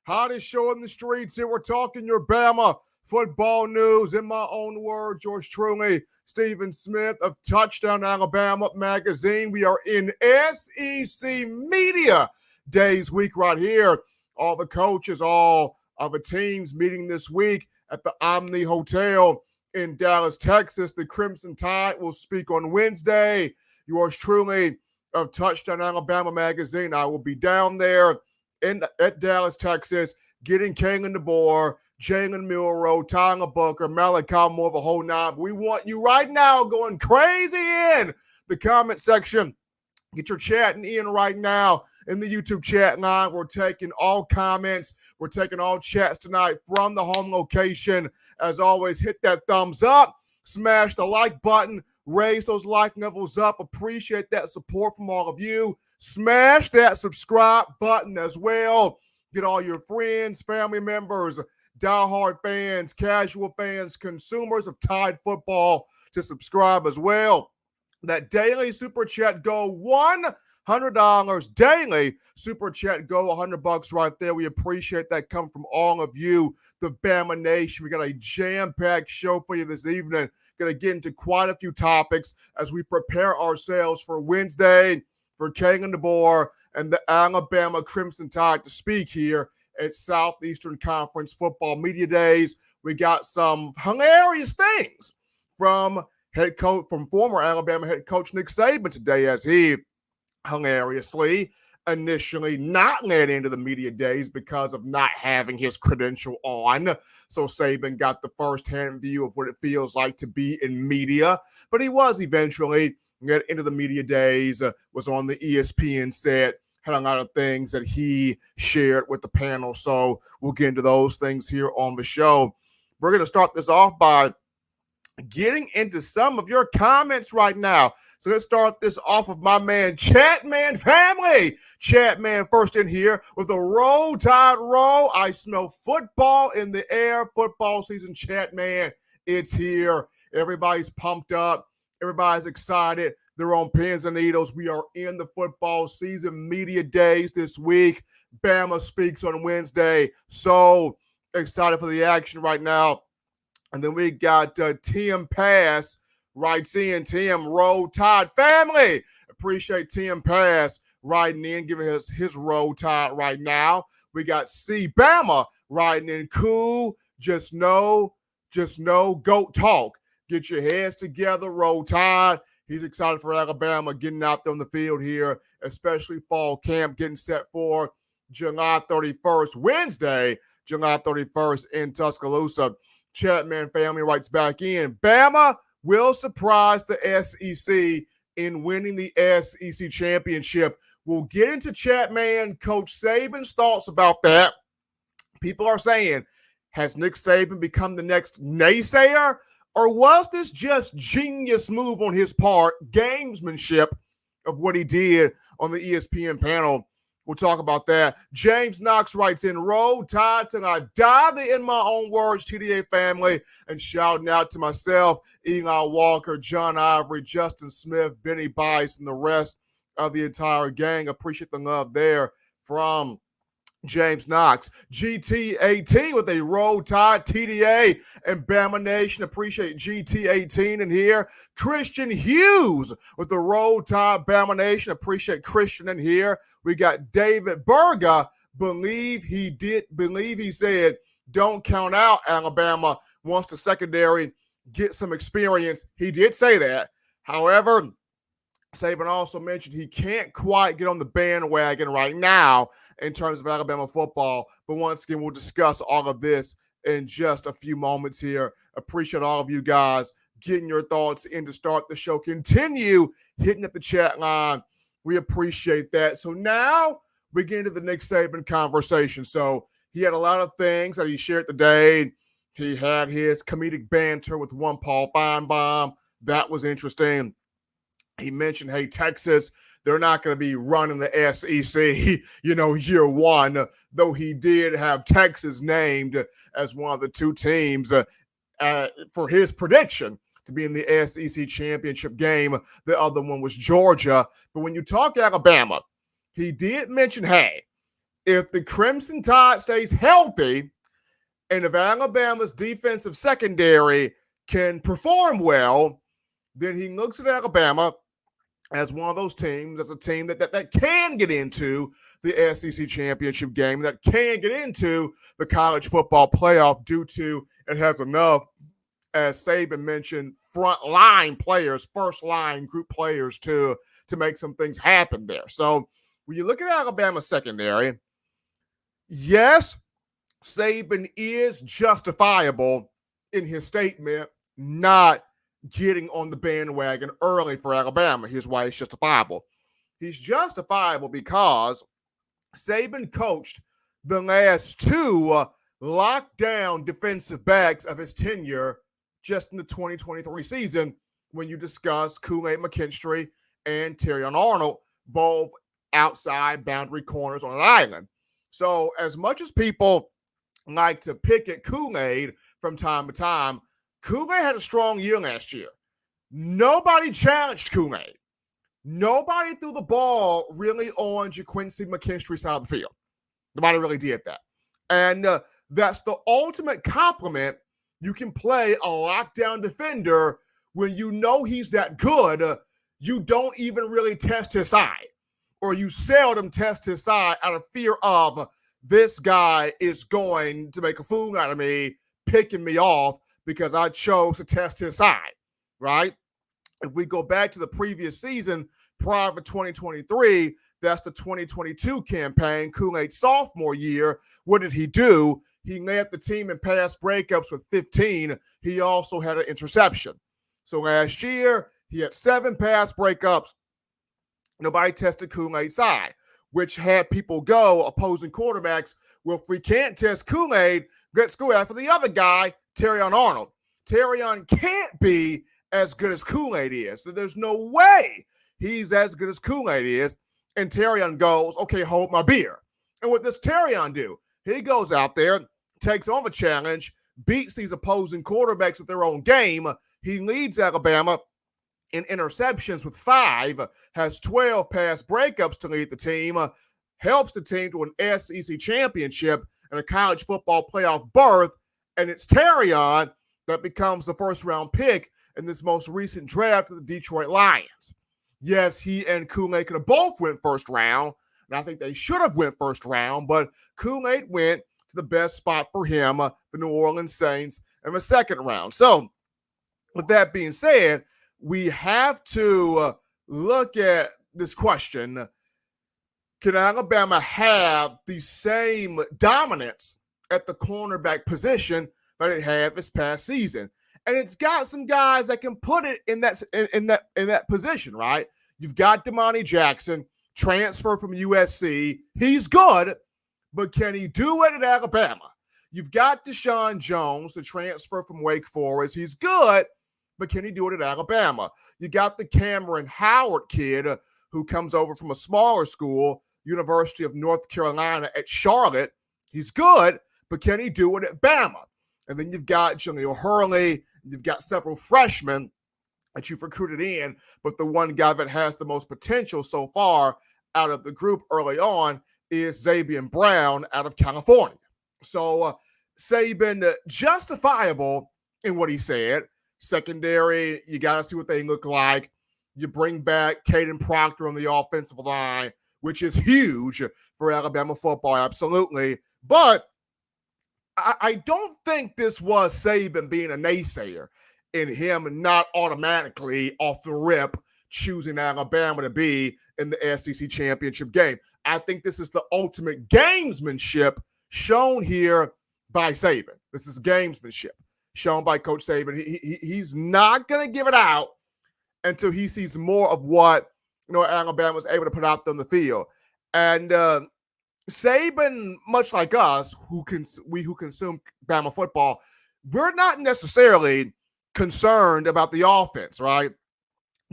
Hottest show in the streets here. We're talking your Bama football news. In my own words, yours truly, Stephen Smith of Touchdown Alabama Magazine. We are in SEC Media Days week right here. All the coaches, all of the teams meeting this week at the Omni Hotel in Dallas, Texas. The Crimson Tide will speak on Wednesday. Yours truly of Touchdown Alabama Magazine. I will be down there at Dallas, Texas, getting Kalen DeBoer, Jalen Milroe, Tyler Booker, Malachi Moore, the whole nine. We want you right now going crazy in the comment section. Get your chatting in right now in the YouTube chat line. We're taking all comments. We're taking all chats tonight from the home location. As always, hit that thumbs up. Smash the like button. Raise those like levels up. Appreciate that support from all of you. Smash that subscribe button as well. Get all your friends, family members, diehard fans, casual fans, consumers of Tide football to subscribe as well. That daily super chat go $100 daily. Super chat go $100 right there. We appreciate that come from all of you, the Bama Nation. We got a jam-packed show for you this evening. Going to get into quite a few topics as we prepare ourselves for Wednesday, for Kalen DeBoer and the Alabama Crimson Tide to speak here at Southeastern Conference Football Media Days. We got some hilarious things from former Alabama head coach Nick Saban today, as he hilariously initially not led into the media days because of not having his credential on. So Saban got the first-hand view of what it feels like to be in media, but he was eventually get into the media days, was on the ESPN set, had a lot of things that he shared with the panel. So we'll get into those things here on the show. We're going to start this off by getting into some of your comments right now. So let's start this off of my man, Chatman family. Chatman first in here with a Roll Tide roll. I smell football in the air. Football season, Chatman. It's here. Everybody's pumped up. Everybody's excited. They're on pins and needles. We are in the football season media days this week. Bama speaks on Wednesday. So excited for the action right now. And then we got Tim Pass writes in. Tim, Roll Tide family. Appreciate Tim Pass writing in, giving us his Roll Tide right now. We got C Bama writing in. Cool. Just know, GOAT talk. Get your heads together, Roll Tide. He's excited for Alabama getting out there on the field here, especially fall camp getting set for July 31st, Wednesday, July 31st in Tuscaloosa. Chatman family writes back in, Bama will surprise the SEC in winning the SEC championship. We'll get into Chatman, Coach Saban's thoughts about that. People are saying, has Nick Saban become the next naysayer? Or was this just genius move on his part, gamesmanship of what he did on the ESPN panel? We'll talk about that. James Knox writes in, Roll Tide till I die. The In My Own Words TDA family. And shouting out to myself, Eli Walker, John Ivory, Justin Smith, Benny Bice, and the rest of the entire gang. Appreciate the love there from James Knox. GT18 with a Roll Tide TDA and Bama Nation. Appreciate GT18 in here. Christian Hughes with the Roll Tide Bama Nation. Appreciate Christian in here. We got David Berga. Believe he said, don't count out Alabama once the secondary get some experience. He did say that. However, Saban also mentioned he can't quite get on the bandwagon right now in terms of Alabama football. But once again, we'll discuss all of this in just a few moments here. Appreciate all of you guys getting your thoughts in to start the show. Continue hitting up the chat line. We appreciate that. So now we get into the Nick Saban conversation. So he had a lot of things that he shared today. He had his comedic banter with one Paul Feinbaum. That was interesting. He mentioned, hey, Texas, they're not going to be running the SEC, year one, though he did have Texas named as one of the two teams for his prediction to be in the SEC championship game. The other one was Georgia. But when you talk Alabama, he did mention, hey, if the Crimson Tide stays healthy and if Alabama's defensive secondary can perform well, then he looks at Alabama as one of those teams, as a team that can get into the SEC championship game, that can get into the college football playoff due to it has enough, as Saban mentioned, front line players, first line group players to make some things happen there. So when you look at Alabama's secondary, yes, Saban is justifiable in his statement not getting on the bandwagon early for Alabama. Here's why he's justifiable. He's justifiable because Saban coached the last two lockdown defensive backs of his tenure just in the 2023 season when you discuss Kool-Aid McKinstry and Terrion Arnold, both outside boundary corners on an island. So as much as people like to pick at Kool-Aid from time to time, Kool-Aid had a strong year last year. Nobody challenged Kool-Aid. Nobody threw the ball really on JaQuincy McKinstry's side of the field. Nobody really did that. And that's the ultimate compliment. You can play a lockdown defender when you know he's that good. You don't even really test his side, or you seldom test his side out of fear of this guy is going to make a fool out of me, picking me off because I chose to test his side, right? If we go back to the previous season prior to 2023, that's the 2022 campaign, Kool-Aid's sophomore year. What did he do? He led the team in pass breakups with 15. He also had an interception. So last year, he had 7 pass breakups. Nobody tested Kool-Aid's side, which had people go, opposing quarterbacks, well, if we can't test Kool-Aid, let's go after the other guy, Terrion Arnold. Terrion can't be as good as Kool-Aid is. So there's no way he's as good as Kool-Aid is. And Terrion goes, okay, hold my beer. And what does Terrion do? He goes out there, takes on the challenge, beats these opposing quarterbacks at their own game. He leads Alabama in interceptions with 5, has 12 pass breakups to lead the team, helps the team to an SEC championship and a college football playoff berth. And it's Terrion that becomes the first-round pick in this most recent draft of the Detroit Lions. Yes, he and Kool-Aid could have both went first round, and I think they should have went first round, but Kool-Aid went to the best spot for him, the New Orleans Saints, in the second round. So with that being said, we have to look at this question. Can Alabama have the same dominance at the cornerback position that it had this past season? And it's got some guys that can put it in that position, right? You've got Damani Jackson, transfer from USC. He's good, but can he do it at Alabama? You've got Deshaun Jones, the transfer from Wake Forest. He's good, but can he do it at Alabama? You got the Cameron Howard kid who comes over from a smaller school, University of North Carolina at Charlotte. He's good, but can he do it at Bama? And then you've got Jaleel Hurley. You've got several freshmen that you've recruited in, but the one guy that has the most potential so far out of the group early on is Xavier Brown out of California. So Saban, justifiable in what he said. Secondary, you got to see what they look like. You bring back Caden Proctor on the offensive line, which is huge for Alabama football, absolutely. But I don't think this was Saban being a naysayer in him not automatically off the rip choosing Alabama to be in the SEC championship game. I think this is the ultimate gamesmanship shown here by Saban. This is gamesmanship shown by Coach Saban. He's not going to give it out until he sees more of what Alabama was able to put out there on the field. And Saban, much like us, who consume Bama football, we're not necessarily concerned about the offense, right?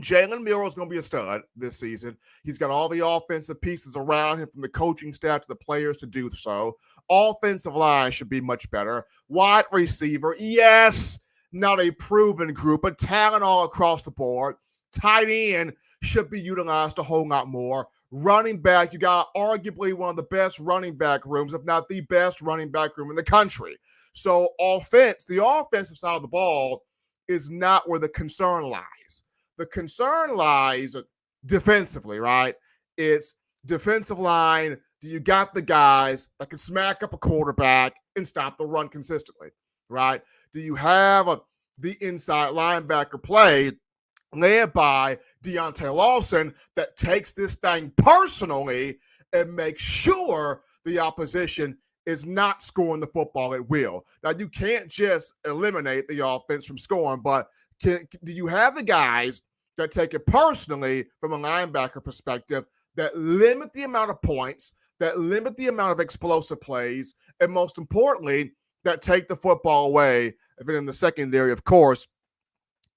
Jalen Milroe is going to be a stud this season. He's got all the offensive pieces around him, from the coaching staff to the players, to do so. Offensive line should be much better. Wide receiver, yes, not a proven group, but talent all across the board. Tight end should be utilized a whole lot more. running back. You got arguably one of the best running back rooms, if not the best running back room in the country. So the offensive side of the ball is not where the concern lies. The concern lies defensively, right? It's defensive line. Do you got the guys that can smack up a quarterback and stop the run consistently, right? Do you have the inside linebacker play led by Deontay Lawson that takes this thing personally and makes sure the opposition is not scoring the football at will? Now, you can't just eliminate the offense from scoring, but do you have the guys that take it personally from a linebacker perspective that limit the amount of points, that limit the amount of explosive plays, and most importantly, that take the football away? If it's in the secondary, of course,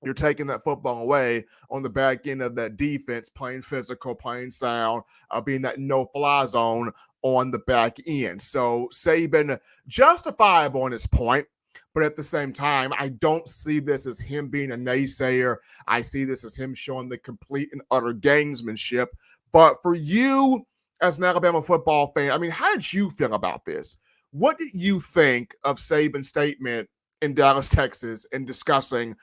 you're taking that football away on the back end of that defense, playing physical, playing sound, being that no-fly zone on the back end. So Saban justifiable on his point, but at the same time, I don't see this as him being a naysayer. I see this as him showing the complete and utter gamesmanship. But for you as an Alabama football fan, I mean, how did you feel about this? What did you think of Saban's statement in Dallas, Texas, and discussing,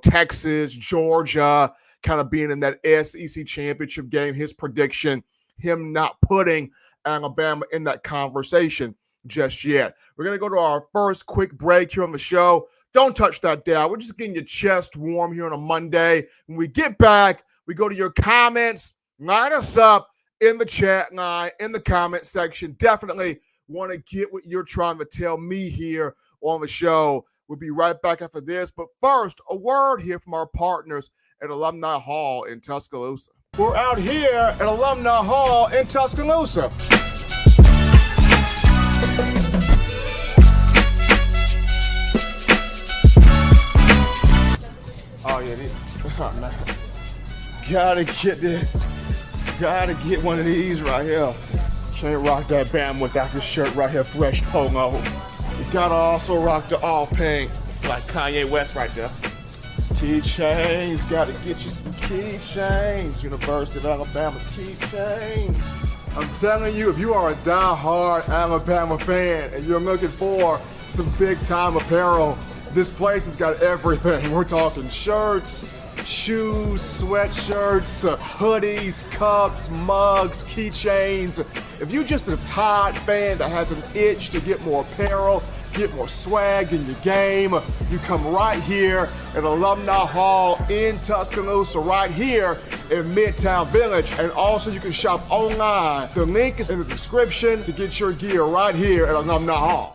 Texas, Georgia, kind of being in that SEC championship game, his prediction, him not putting Alabama in that conversation just yet? We're going to go to our first quick break here on the show. Don't touch that dial. We're just getting your chest warm here on a Monday. When we get back, we go to your comments. Line us up in the chat line, in the comment section. Definitely want to get what you're trying to tell me here on the show. We'll be right back after this. But first, a word here from our partners at Alumni Hall in Tuscaloosa. We're out here at Alumni Hall in Tuscaloosa. Oh, yeah. Oh, man. Gotta get this. Gotta get one of these right here. Can't rock that Bama without this shirt right here, fresh polo. You gotta also rock the all pink, like Kanye West right there. Keychains, gotta get you some keychains. University of Alabama keychains. I'm telling you, if you are a die-hard Alabama fan and you're looking for some big-time apparel, this place has got everything. We're talking shirts, shoes, sweatshirts, hoodies, cups, mugs, keychains. If you're just a Tide fan that has an itch to get more apparel, get more swag in your game, you come right here at Alumni Hall in Tuscaloosa, right here in Midtown Village. And also you can shop online. The link is in the description to get your gear right here at Alumni Hall.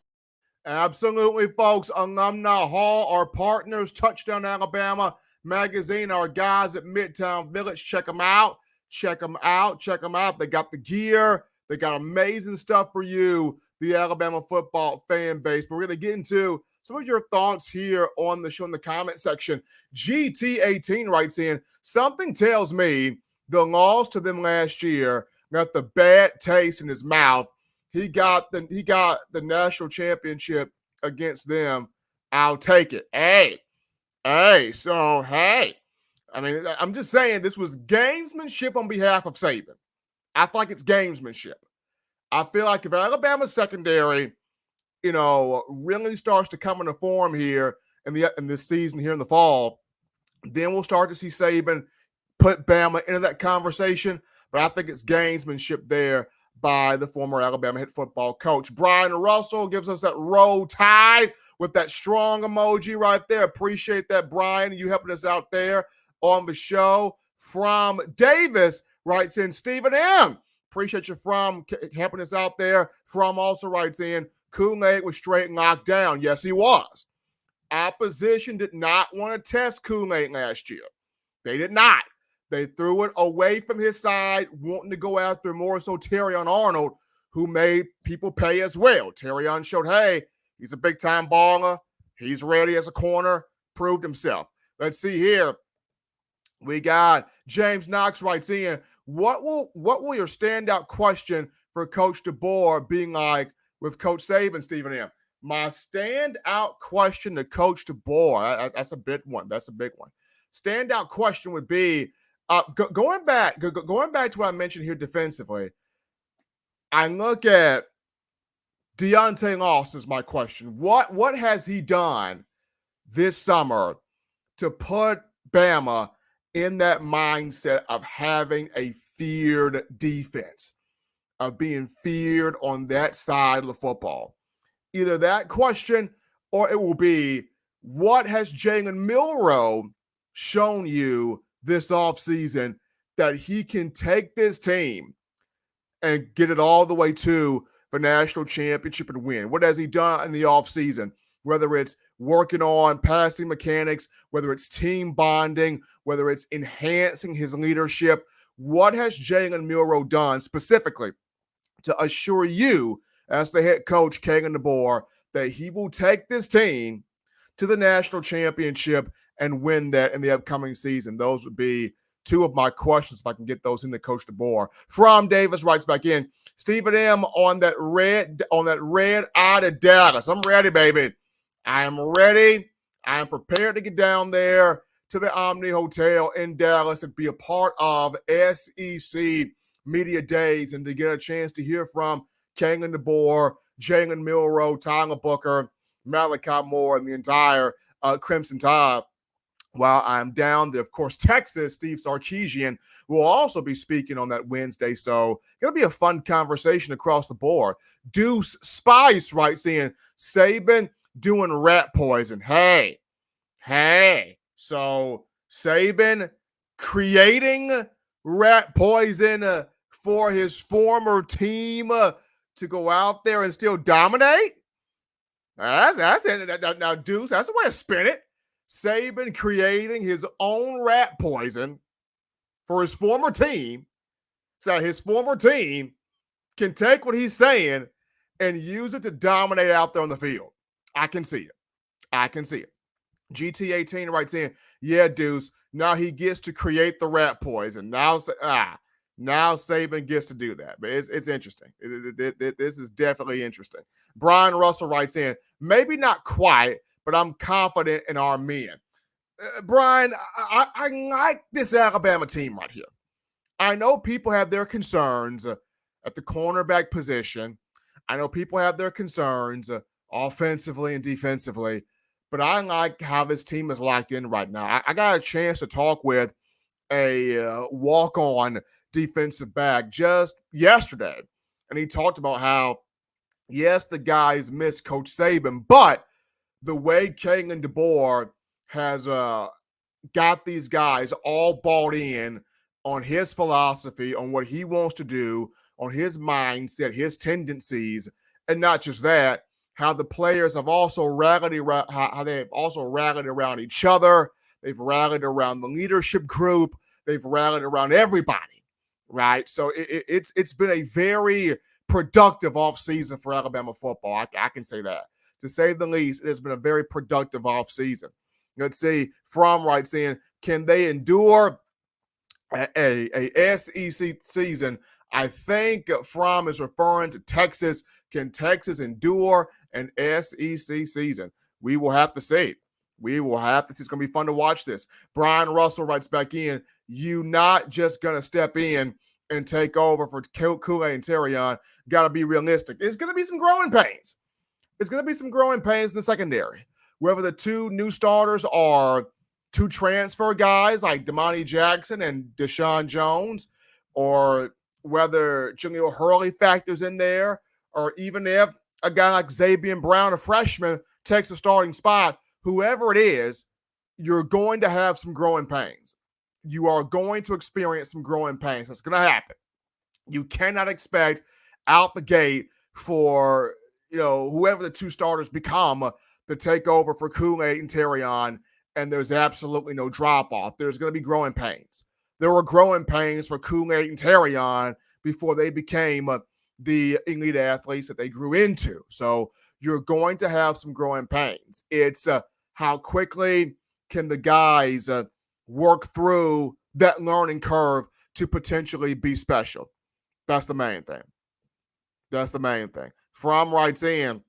Absolutely, folks. Alumni Hall, our partners, Touchdown Alabama Magazine, our guys at Midtown Village. Check them out. Check them out. Check them out. They got the gear. They got amazing stuff for you, the Alabama football fan base. But we're going to get into some of your thoughts here on the show in the comment section. GT18 writes in, something tells me the loss to them last year got the bad taste in his mouth. He got the national championship against them. I'll take it. Hey. I mean, I'm just saying this was gamesmanship on behalf of Saban. I feel like it's gamesmanship. I feel like if Alabama's secondary, really starts to come into form here in this season here in the fall, then we'll start to see Saban put Bama into that conversation. But I think it's gamesmanship there by the former Alabama head football coach. Brian Russell gives us that roll tide with that strong emoji right there. Appreciate that, Brian. You helping us out there on the show. From Davis writes in, Stephen M. Appreciate you from helping us out there. From also writes in, Kool-Aid was straight locked down. Yes, he was. Opposition did not want to test Kool-Aid last year. They did not. They threw it away from his side, wanting to go after more so Terrion Arnold, who made people pay as well. Terrion showed, hey, he's a big-time baller. He's ready as a corner, proved himself. Let's see here. We got James Knox writes in, what will your standout question for Coach DeBoer being like with Coach Saban, Stephen M? My standout question to Coach DeBoer, that's a big one. That's a big one. Standout question would be, Going back to what I mentioned here defensively, I look at Deontay Lawson is my question. What has he done this summer to put Bama in that mindset of having a feared defense, of being feared on that side of the football? Either that question or it will be, what has Jalen Milroe shown you this offseason that he can take this team and get it all the way to the national championship and win? What has he done in the offseason? Whether it's working on passing mechanics, whether it's team bonding, whether it's enhancing his leadership, what has Jalen Milroe done specifically to assure you, as the head coach, Kalen DeBoer, that he will take this team to the national championship and win that in the upcoming season? Those would be two of my questions, if I can get those into Coach DeBoer. From Davis writes back in, Stephen M. on that red eye to Dallas. I'm ready, baby. I am ready. I am prepared to get down there to the Omni Hotel in Dallas and be a part of SEC Media Days and to get a chance to hear from Kalen DeBoer, Jalen Milroe, Tyler Booker, Malachi Moore, and the entire Crimson Tide. While I'm down there, of course, Texas, Steve Sarkisian will also be speaking on that Wednesday. So it'll be a fun conversation across the board. Deuce Spice writes in, Saban doing rat poison. Hey. So Saban creating rat poison for his former team to go out there and still dominate? That's it. Now, Deuce, that's the way to spin it. Saban creating his own rat poison for his former team so his former team can take what he's saying and use it to dominate out there on the field. I can see it. GT18 writes in, yeah, Deuce, now he gets to create the rat poison. Now Saban gets to do that. But it's interesting. This is definitely interesting. Brian Russell writes in, maybe not quite, but I'm confident in our men. Brian, I like this Alabama team right here. I know people have their concerns at the cornerback position. I know people have their concerns offensively and defensively, but I like how this team is locked in right now. I got a chance to talk with a walk-on defensive back just yesterday, and he talked about how, yes, the guys miss Coach Saban, but the way Kalen DeBoer has got these guys all bought in on his philosophy, on what he wants to do, on his mindset, his tendencies, and not just that, how the players have also rallied around each other. They've rallied around the leadership group. They've rallied around everybody, right? So it's been a very productive offseason for Alabama football. I can say that. To say the least, it has been a very productive offseason. Let's see, From writes in, can they endure a SEC season? I think From is referring to Texas. Can Texas endure an SEC season? We will have to see. It's going to be fun to watch this. Brian Russell writes back in, you not just going to step in and take over for Kool-Aid and Terrion. Got to be realistic. It's going to be some growing pains. It's going to be some growing pains in the secondary. Whether the two new starters are two transfer guys like Damani Jackson and Deshaun Jones, or whether Jaleel Hurley factors in there, or even if a guy like Xavier Brown, a freshman, takes a starting spot, whoever it is, you're going to have some growing pains. You are going to experience some growing pains. That's going to happen. You cannot expect out the gate for whoever the two starters become to take over for Kool-Aid and Terrion, and there's absolutely no drop-off. There's going to be growing pains. There were growing pains for Kool-Aid and Terrion before they became the elite athletes that they grew into. So you're going to have some growing pains. It's how quickly can the guys work through that learning curve to potentially be special. That's the main thing. From writes in,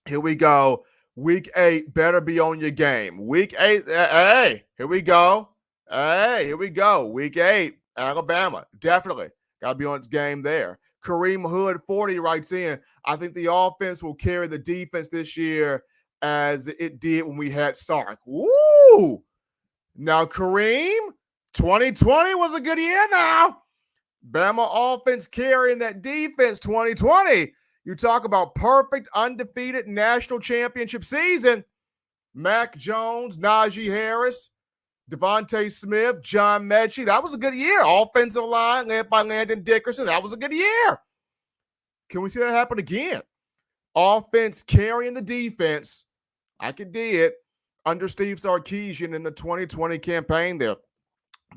here we go. Week 8 better be on your game. Week 8, hey, here we go. Hey, here we go. Week 8, Alabama. Definitely got to be on its game there. Kareem Hood 40 writes in, I think the offense will carry the defense this year as it did when we had Sark. Woo! Now, Kareem, 2020 was a good year now. Bama offense carrying that defense 2020. You talk about perfect, undefeated national championship season. Mac Jones, Najee Harris, Devontae Smith, John Mechie. That was a good year. Offensive line led by Landon Dickerson. That was a good year. Can we see that happen again? Offense carrying the defense. I could do it under Steve Sarkisian in the 2020 campaign there.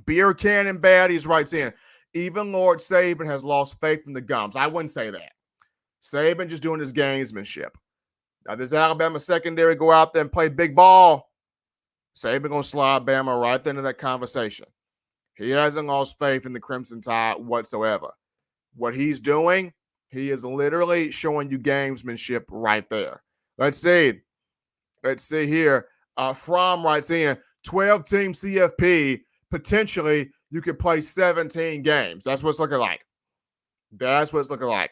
Beer Cannon Baddies writes in, even Lord Saban has lost faith in the Gums. I wouldn't say that. Saban just doing his gamesmanship. Now, does Alabama secondary go out there and play big ball? Saban going to slide Bama right into that conversation. He hasn't lost faith in the Crimson Tide whatsoever. What he's doing, he is literally showing you gamesmanship right there. Let's see. Let's see here. From writes in, 12-team CFP, potentially you could play 17 games. That's what it's looking like. That's what it's looking like.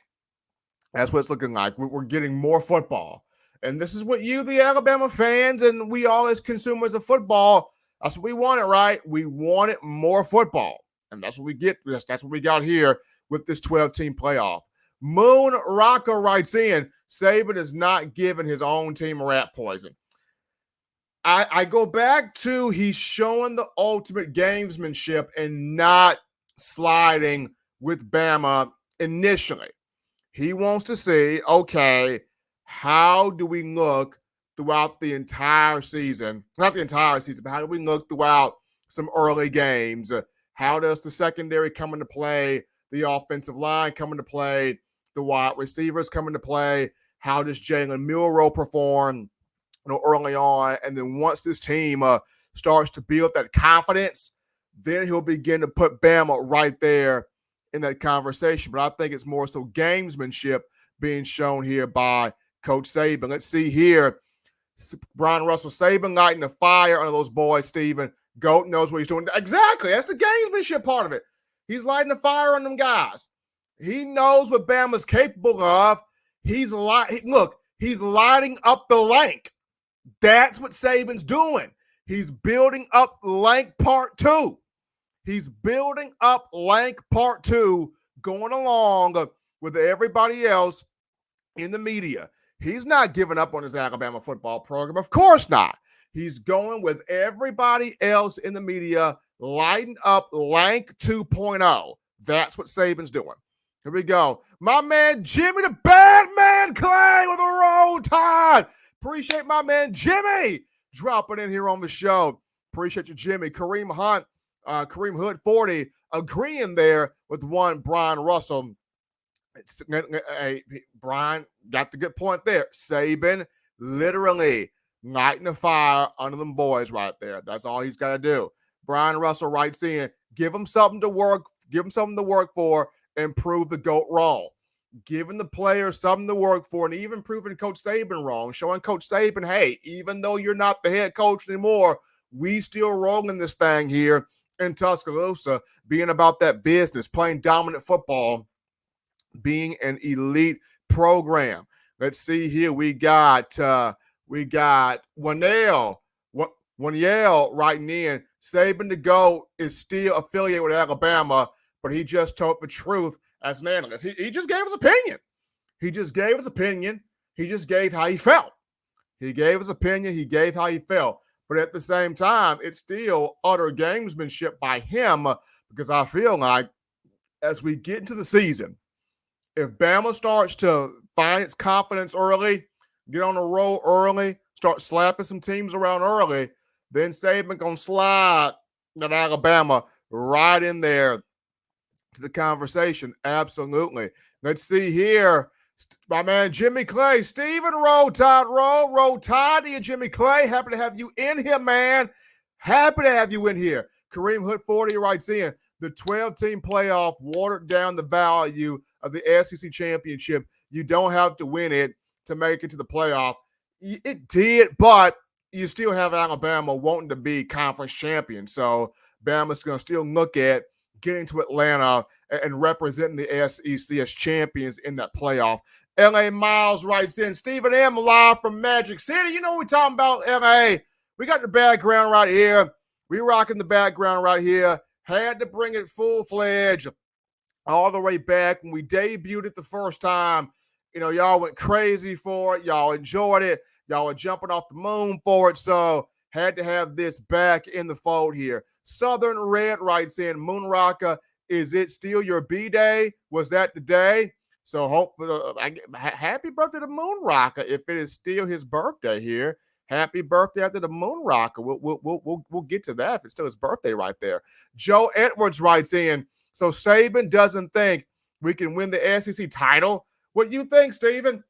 That's what it's looking like. We're getting more football. And this is what you, the Alabama fans, and we all as consumers of football, that's what we wanted, right? We wanted more football. And that's what we get. That's what we got here with this 12-team playoff. Moon Rocker writes in, Saban is not giving his own team rat poison. I go back to he's showing the ultimate gamesmanship and not sliding with Bama initially. He wants to see, okay, how do we look throughout the entire season? Not the entire season, but how do we look throughout some early games? How does the secondary come into play? The offensive line come into play? The wide receivers come into play? How does Jalen Milroe perform early on? And then once this team starts to build that confidence, then he'll begin to put Bama right there in that conversation. But I think it's more so gamesmanship being shown here by Coach Saban. Let's see here. Brian Russell, Saban lighting the fire under those boys, Steven. Goat knows what he's doing. Exactly. That's the gamesmanship part of it. He's lighting the fire on them guys. He knows what Bama's capable of. He's lighting up the Lank. That's what Saban's doing. He's building up Lank Part 2. He's building up Lank Part 2, going along with everybody else in the media. He's not giving up on his Alabama football program. Of course not. He's going with everybody else in the media, lighting up Lank 2.0. That's what Saban's doing. Here we go. My man Jimmy the Badman Clay with a roll tide. Appreciate my man Jimmy dropping in here on the show. Appreciate you, Jimmy. Kareem Hood 40 agreeing there with one Brian Russell. Hey, Brian got the good point there. Saban literally lighting the fire under them boys right there. That's all he's got to do. Brian Russell writes in, give him something to work for and prove the GOAT wrong. Giving the players something to work for and even proving Coach Saban wrong, showing Coach Saban, hey, even though you're not the head coach anymore, we still rolling this thing here in Tuscaloosa, being about that business, playing dominant football, being an elite program. Let's see here. We got Wanyale writing in, Saban the GOAT is still affiliated with Alabama, but he just told the truth as an analyst. He just gave his opinion. He just gave his opinion. He just gave how he felt. He gave his opinion. He gave how he felt. But at the same time, it's still utter gamesmanship by him, because I feel like as we get into the season, if Bama starts to find its confidence early, get on a roll early, start slapping some teams around early, then Saban going to slide that Alabama right in there to the conversation. Absolutely. Let's see here. My man Jimmy Clay, Stephen Roll Tide to you, Jimmy Clay. Happy to have you in here, man. Happy to have you in here. Kareem Hood 40 writes in, the 12-team playoff watered down the value of the SEC championship. You don't have to win it to make it to the playoff. It did, but you still have Alabama wanting to be conference champion. So Bama's going to still look at getting to Atlanta and representing the SEC as champions in that playoff. L.A. Miles writes in, Stephen M. live from Magic City. You know what we're talking about, L.A. We got the background right here. We rocking the background right here. Had to bring it full-fledged all the way back when we debuted it the first time. You know, y'all went crazy for it. Y'all enjoyed it. Y'all were jumping off the moon for it. So had to have this back in the fold here. Southern Red writes in, Moon Rocker, is it still your B-Day? Was that the day? So happy birthday to Moon Rocker if it is still his birthday here. Happy birthday after the Moon Rocker. We'll get to that if it's still his birthday right there. Joe Edwards writes in, so Saban doesn't think we can win the SEC title. What do you think, Stephen?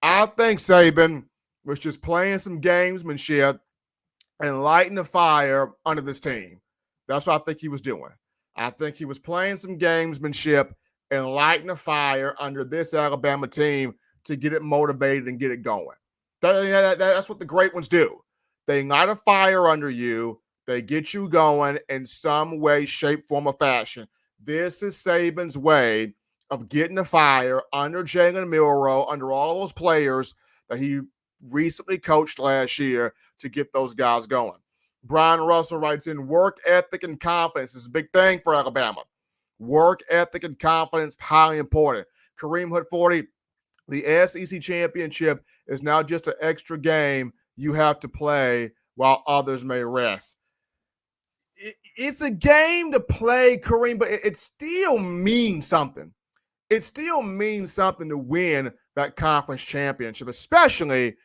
I think Saban was just playing some gamesmanship and lighting the fire under this team. That's what I think he was doing. I think he was playing some gamesmanship and lighting a fire under this Alabama team to get it motivated and get it going. That's what the great ones do. They light a fire under you. They get you going in some way, shape, form, or fashion. This is Saban's way of getting a fire under Jalen Milroe, under all those players that he recently coached last year to get those guys going. Brian Russell writes in, work ethic and confidence is a big thing for Alabama. Work ethic and confidence, highly important. Kareem Hood 40, the SEC championship is now just an extra game you have to play while others may rest. It's a game to play, Kareem, but it still means something. It still means something to win that conference championship, especially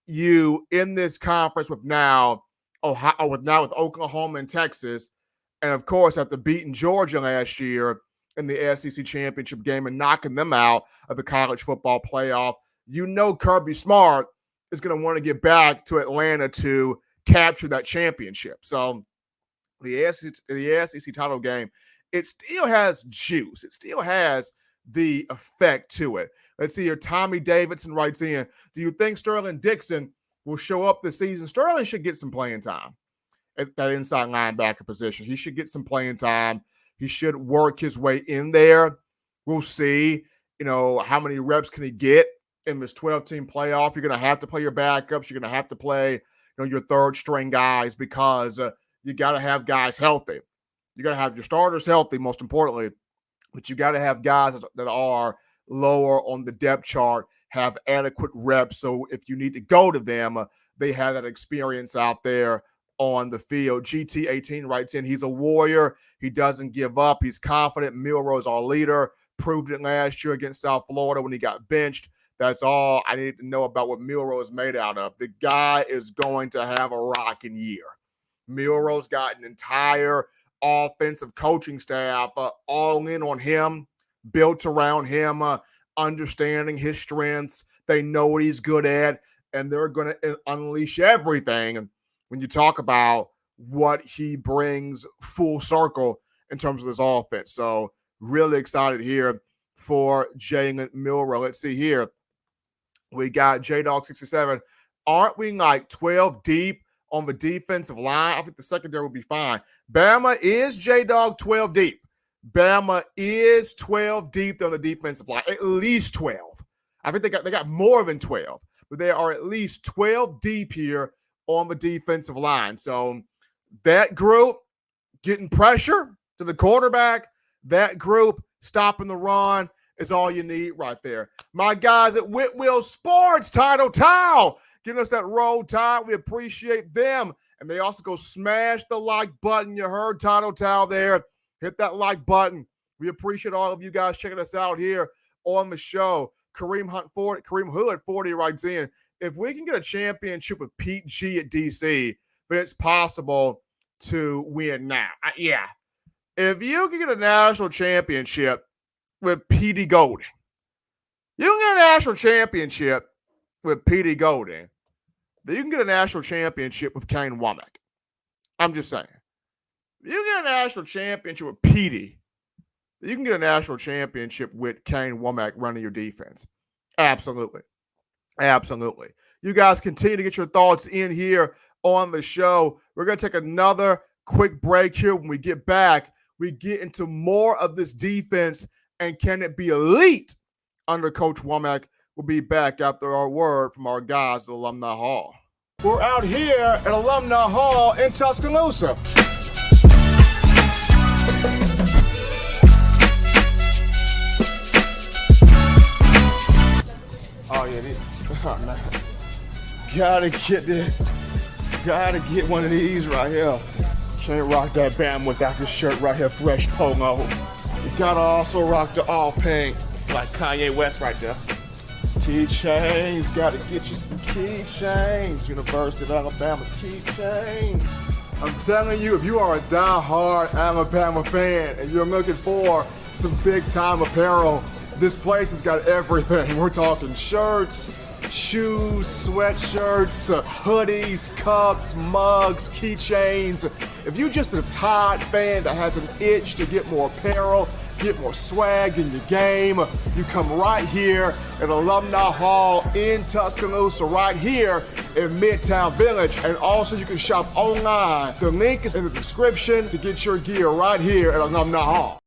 you in this conference with now with Oklahoma and Texas, and of course after beating Georgia last year in the SEC championship game and knocking them out of the college football playoff. You know Kirby Smart is going to want to get back to Atlanta to capture that championship. So the SEC title game, it still has juice. It still has the effect to it. Let's see here. Tommy Davidson writes in, do you think Sterling Dixon will show up this season? Sterling should get some playing time at that inside linebacker position. He should get some playing time. He should work his way in there. We'll see, how many reps can he get in this 12-team playoff. You're going to have to play your backups. You're going to have to play, your third-string guys because you got to have guys healthy. You got to have your starters healthy, most importantly, but you got to have guys that are lower on the depth chart, have adequate reps. So if you need to go to them, they have that experience out there on the field. GT18 writes in, he's a warrior. He doesn't give up. He's confident. Milroe's our leader. Proved it last year against South Florida when he got benched. That's all I need to know about what Milroe is made out of. The guy is going to have a rocking year. Milroe's got an entire offensive coaching staff all in on him, built around him, understanding his strengths. They know what he's good at, and they're going to unleash everything when you talk about what he brings full circle in terms of this offense. So really excited here for Jalen Milroe. Let's see here. We got J-Dog67. Aren't we like 12 deep on the defensive line? I think the secondary will be fine. Bama is J-Dog 12 deep. Bama is 12 deep on the defensive line, at least 12. I think they got more than 12, but they are at least 12 deep here on the defensive line. So that group getting pressure to the quarterback, that group stopping the run is all you need right there. My guys at Whitwell Sports, Title Towel, giving us that roll tide. We appreciate them. And they also go smash the like button. You heard Title Towel there. Hit that like button. We appreciate all of you guys checking us out here on the show. Kareem Hood 40 writes in, if we can get a championship with Pete G at DC, then it's possible to win now. Yeah. If you can get a national championship with Petey Golding, you can get a national championship with Petey Golding, then you can get a national championship with Kane Wommack. I'm just saying. If you get a national championship with Petey, you can get a national championship with Kane Wommack running your defense. Absolutely. Absolutely. You guys continue to get your thoughts in here on the show. We're going to take another quick break here. When we get back, we get into more of this defense and can it be elite under Coach Wommack. We'll be back after our word from our guys at Alumni Hall. We're out here at Alumni Hall in Tuscaloosa. Oh, yeah, oh, man. Gotta get this. Gotta get one of these right here. Can't rock that Bama without this shirt right here, fresh polo. You gotta also rock the all pink, like Kanye West right there. Keychains, gotta get you some keychains. University of Alabama keychains. I'm telling you, if you are a die-hard Alabama fan and you're looking for some big-time apparel, this place has got everything. We're talking shirts, shoes, sweatshirts, hoodies, cups, mugs, keychains. If you're just a Tide fan that has an itch to get more apparel, get more swag in your game, you come right here at Alumni Hall in Tuscaloosa, right here in Midtown Village. And also you can shop online. The link is in the description to get your gear right here at Alumni Hall.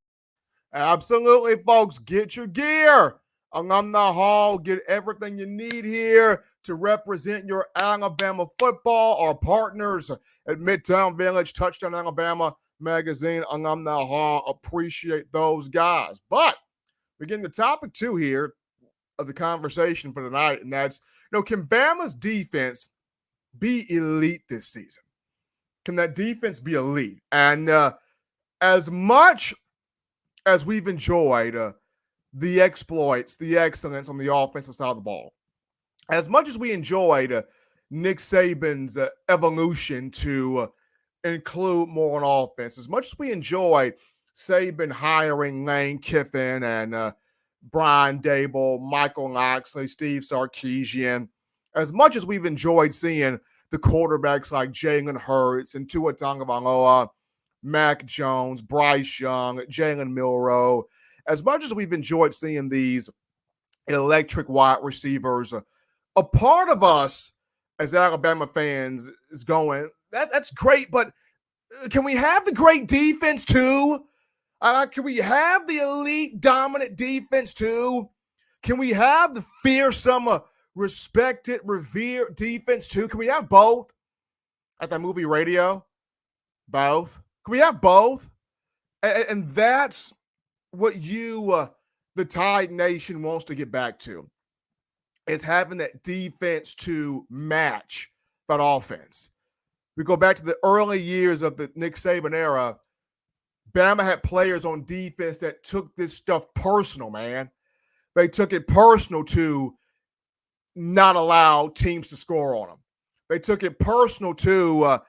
Absolutely, folks, get your gear. Alumni Hall, get everything you need here to represent your Alabama football. Our partners at Midtown Village, Touchdown Alabama Magazine, Alumni Hall, appreciate those guys. But we get into topic 2 here of the conversation for tonight, and that's, can Bama's defense be elite this season? Can that defense be elite? And as much as we've enjoyed the exploits, the excellence on the offensive side of the ball, as much as we enjoyed Nick Saban's evolution to include more on offense, as much as we enjoyed Saban hiring Lane Kiffin and Brian Dable, Michael Loxley, Steve Sarkisian, as much as we've enjoyed seeing the quarterbacks like Jalen Hurts and Tua Tagovailoa, Mac Jones, Bryce Young, Jalen Milroe, as much as we've enjoyed seeing these electric wide receivers, a part of us as Alabama fans is going, that's great, but can we have the great defense too? Can we have the elite dominant defense too? Can we have the fearsome, respected, revered defense too? Can we have both? At that movie Radio? Both? Can we have both? And that's what the Tide Nation wants to get back to, is having that defense to match that offense. We go back to the early years of the Nick Saban era. Bama had players on defense that took this stuff personal, man. They took it personal to not allow teams to score on them. They took it personal to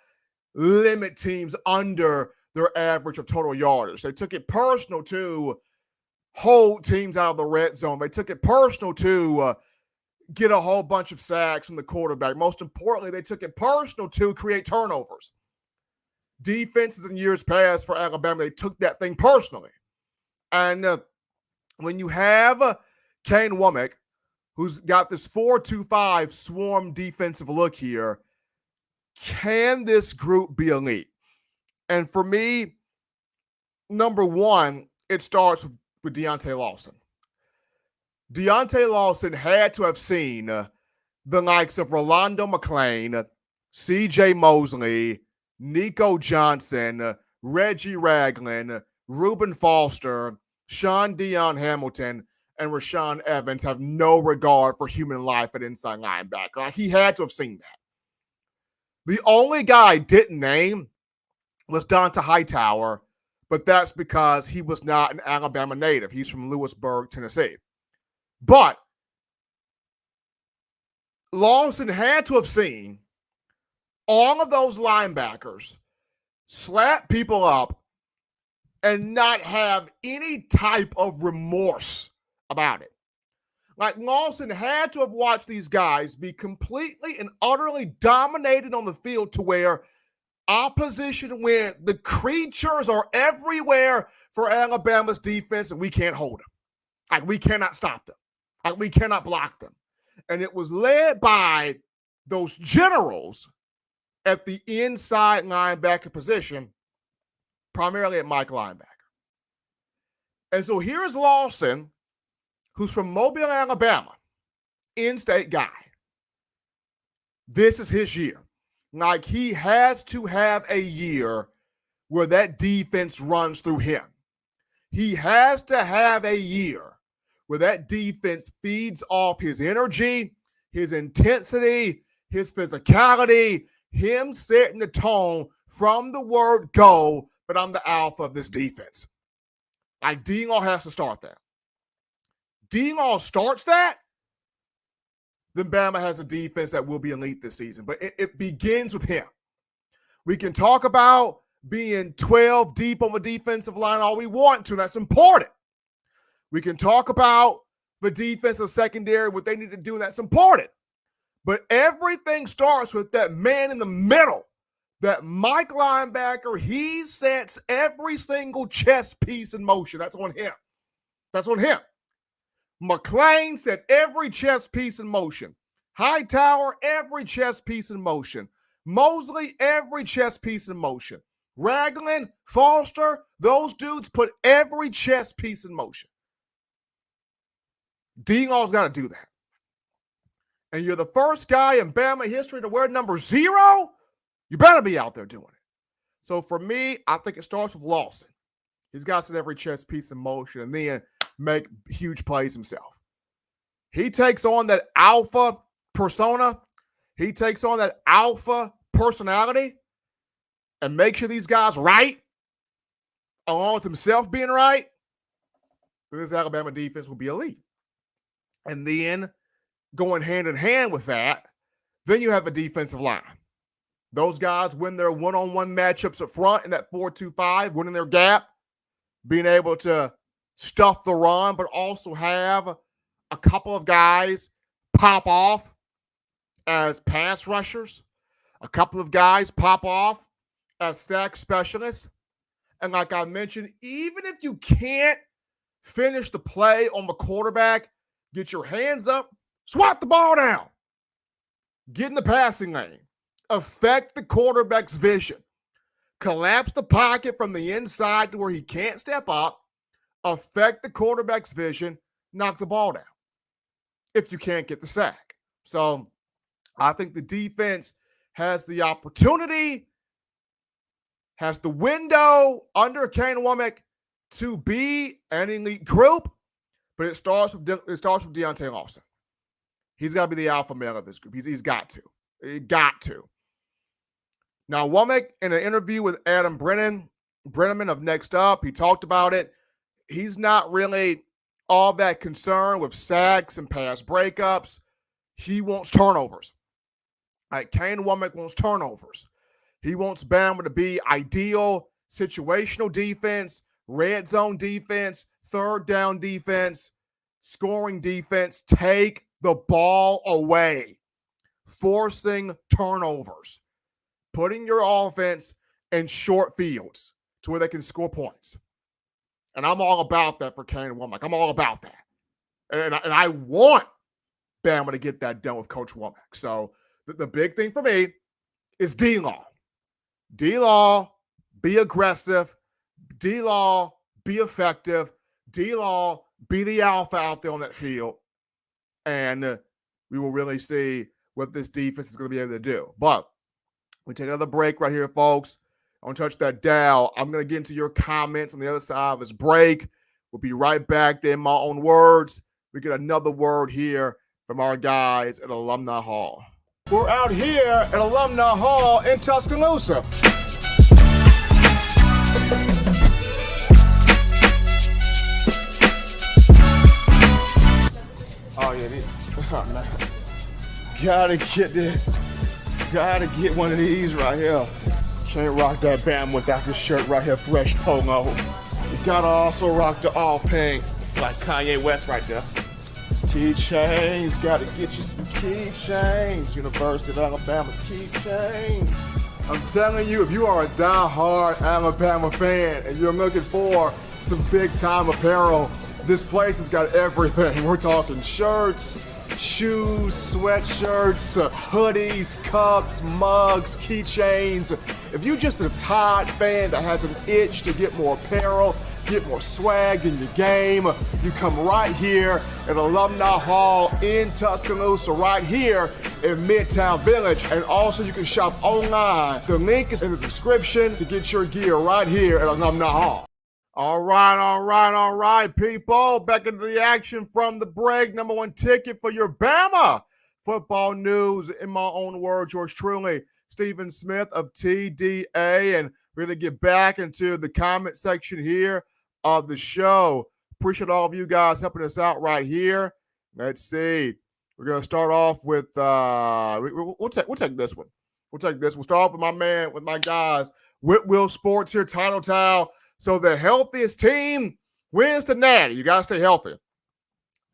limit teams under their average of total yardage. They took it personal to hold teams out of the red zone. They took it personal to get a whole bunch of sacks from the quarterback. Most importantly, they took it personal to create turnovers. Defenses in years past for Alabama, they took that thing personally. And when you have Kane Wommack, who's got this 4-2-5 swarm defensive look here, can this group be elite? And for me, number one, it starts with Deontay Lawson. Deontay Lawson had to have seen the likes of Rolando McClain, C.J. Mosley, Nico Johnson, Reggie Ragland, Reuben Foster, Sean Dion Hamilton, and Rashaan Evans have no regard for human life at inside linebacker. Like, he had to have seen that. The only guy I didn't name was Donta Hightower, but that's because he was not an Alabama native. He's from Lewisburg, Tennessee. But Lawson had to have seen all of those linebackers slap people up and not have any type of remorse about it. Like, Lawson had to have watched these guys be completely and utterly dominated on the field to where opposition went, the creatures are everywhere for Alabama's defense, and we can't hold them. Like, we cannot stop them. Like, we cannot block them. And it was led by those generals at the inside linebacker position primarily at Mike linebacker. And so here's Lawson, who's from Mobile, Alabama, in-state guy. This is his year. Like, he has to have a year where that defense runs through him. He has to have a year where that defense feeds off his energy, his intensity, his physicality, him setting the tone from the word go, but I'm the alpha of this defense. Like, D-Law has to start that. D-Law starts that, then Bama has a defense that will be elite this season. But it begins with him. We can talk about being 12 deep on the defensive line all we want to. That's important. We can talk about the defensive secondary, what they need to do, and that's important. But everything starts with that man in the middle, that Mike linebacker. He sets every single chess piece in motion. That's on him. That's on him. McClain set every chess piece in motion. Hightower, every chess piece in motion. Mosley, every chess piece in motion. Ragland, Foster, those dudes put every chess piece in motion. D-Law's got to do that. And you're the first guy in Bama history to wear number 0, you better be out there doing it. So for me, I think it starts with Lawson. He's got to set every chess piece in motion and then make huge plays himself. He takes on that alpha persona. He takes on that alpha personality and makes sure these guys right, along with himself being right. This Alabama defense will be elite. And then going hand in hand with that, then you have a defensive line. Those guys win their one-on-one matchups up front in that 4-2-5, winning their gap, being able to stuff the run, but also have a couple of guys pop off as pass rushers, a couple of guys pop off as sack specialists. And like I mentioned, even if you can't finish the play on the quarterback, get your hands up, swat the ball down, get in the passing lane, affect the quarterback's vision, collapse the pocket from the inside to where he can't step up, affect the quarterback's vision, knock the ball down if you can't get the sack. So I think the defense has the opportunity, has the window under Kane Wommack to be an elite group, but it starts with Deontay Lawson. He's got to be the alpha male of this group. He's got to. He got to. Now, Wommack, in an interview with Adam Brenneman of Next Up, he talked about it. He's not really all that concerned with sacks and pass breakups. He wants turnovers. Like, Kane Wommack wants turnovers. He wants Bama to be ideal situational defense, red zone defense, third down defense, scoring defense. Take the ball away, forcing turnovers, putting your offense in short fields to where they can score points. And I'm all about that for Kane Wommack. I'm all about that. And I want Bama to get that done with Coach Wommack. So the big thing for me is D-Law. D-Law, be aggressive. D-Law, be effective. D-Law, be the alpha out there on that field. And we will really see what this defense is going to be able to do. But we take another break right here, folks. I want to touch that dial. I'm going to get into your comments on the other side of this break. We'll be right back there in my own words. We get another word here from our guys at Alumni Hall. We're out here at Alumni Hall in Tuscaloosa. Oh, yeah, this. Oh, man. Gotta get this. Gotta get one of these right here. Can't rock that Bama without this shirt right here, fresh polo. You gotta also rock the all pink, like Kanye West right there. Keychains, gotta get you some keychains. University of Alabama keychains. I'm telling you, if you are a die-hard Alabama fan and you're looking for some big-time apparel, this place has got everything. We're talking shirts, shoes, sweatshirts, hoodies, cups, mugs, keychains. If you're just a Tide fan that has an itch to get more apparel, get more swag in your game, you come right here at Alumni Hall in Tuscaloosa, right here in Midtown Village. And also you can shop online. The link is in the description to get your gear right here at Alumni Hall. All right, people. Back into the action from the break. Number one ticket for your Bama football news. In my own words, yours truly, Stephen Smith of TDA. And we're going to get back into the comment section here of the show. Appreciate all of you guys helping us out right here. Let's see. We're going to start off with, we'll take this one. We'll take this. We'll start off with my guys, Whitwell Sports here, Title Towel. So the healthiest team wins the natty. You got to stay healthy.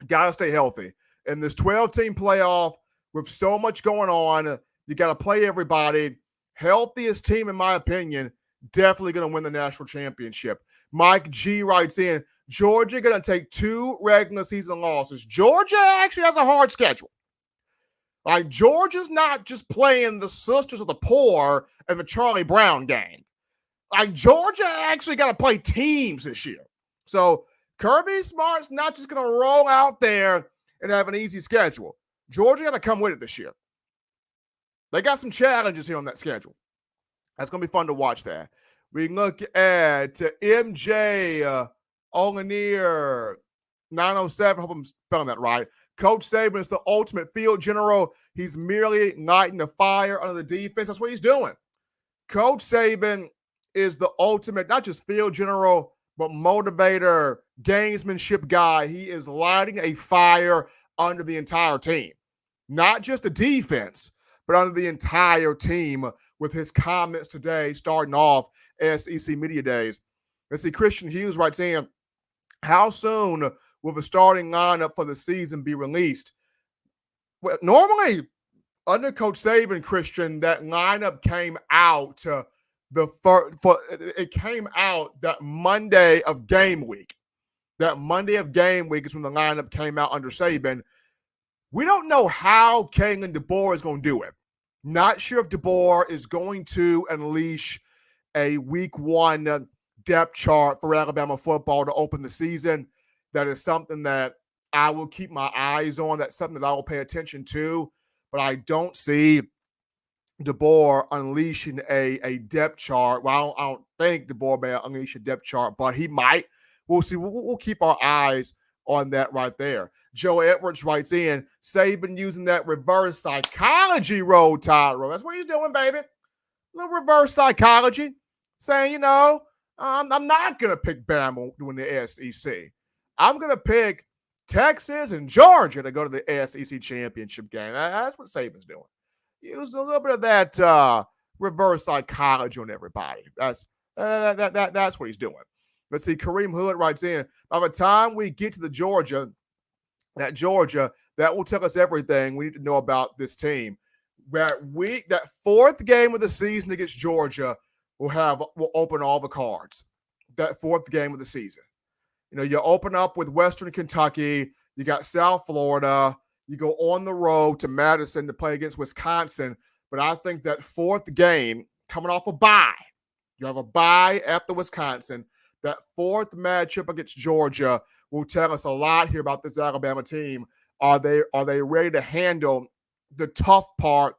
You got to stay healthy. In this 12-team playoff with so much going on, you got to play everybody. Healthiest team, in my opinion, definitely going to win the national championship. Mike G writes in, Georgia going to take 2 regular season losses. Georgia actually has a hard schedule. Like, Georgia's not just playing the Sisters of the Poor and the Charlie Brown gang. Like, Georgia actually got to play teams this year. So Kirby Smart's not just going to roll out there and have an easy schedule. Georgia got to come with it this year. They got some challenges here on that schedule. That's going to be fun to watch that. We can look at MJ Olanier 907. Hope I'm spelling that right. Coach Saban is the ultimate field general. He's merely igniting the fire under the defense. That's what he's doing. Coach Saban is the ultimate, not just field general, but motivator, gamesmanship guy. He is lighting a fire under the entire team. Not just the defense, but under the entire team with his comments today, starting off SEC Media Days. Let's see, Christian Hughes writes in, how soon will the starting lineup for the season be released? Well, normally, under Coach Saban, Christian, that lineup came out it came out that Monday of game week. That Monday of game week is when the lineup came out under Saban. We don't know how Kalen DeBoer is going to do it. Not sure if DeBoer is going to unleash a week 1 depth chart for Alabama football to open the season. That is something that I will keep my eyes on. That's something that I will pay attention to. But I don't see DeBoer unleashing a depth chart. Well, I don't think DeBoer may unleash a depth chart, but he might. We'll see. We'll keep our eyes on that right there. Joe Edwards writes in, Saban using that reverse psychology roll, Tyro. That's what he's doing, baby. A little reverse psychology. Saying, I'm not going to pick Bama to win the SEC. I'm going to pick Texas and Georgia to go to the SEC championship game. That's what Saban's doing. Use a little bit of that reverse psychology on everybody. That's what he's doing. Let's see. Kareem Hood writes in, by the time we get to Georgia, that will tell us everything we need to know about this team. That 4th game of the season against Georgia will open all the cards. That 4th game of the season. You open up with Western Kentucky. You got South Florida. You go on the road to Madison to play against Wisconsin. But I think that 4th game, coming off a bye, you have a bye after Wisconsin, that 4th matchup against Georgia will tell us a lot here about this Alabama team. Are they ready to handle the tough part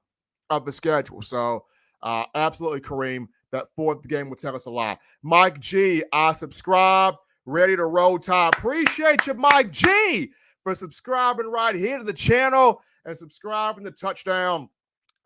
of the schedule? So absolutely, Kareem, that 4th game will tell us a lot. Mike G, I subscribe, ready to roll time. Appreciate you, Mike G, for subscribing right here to the channel and subscribing to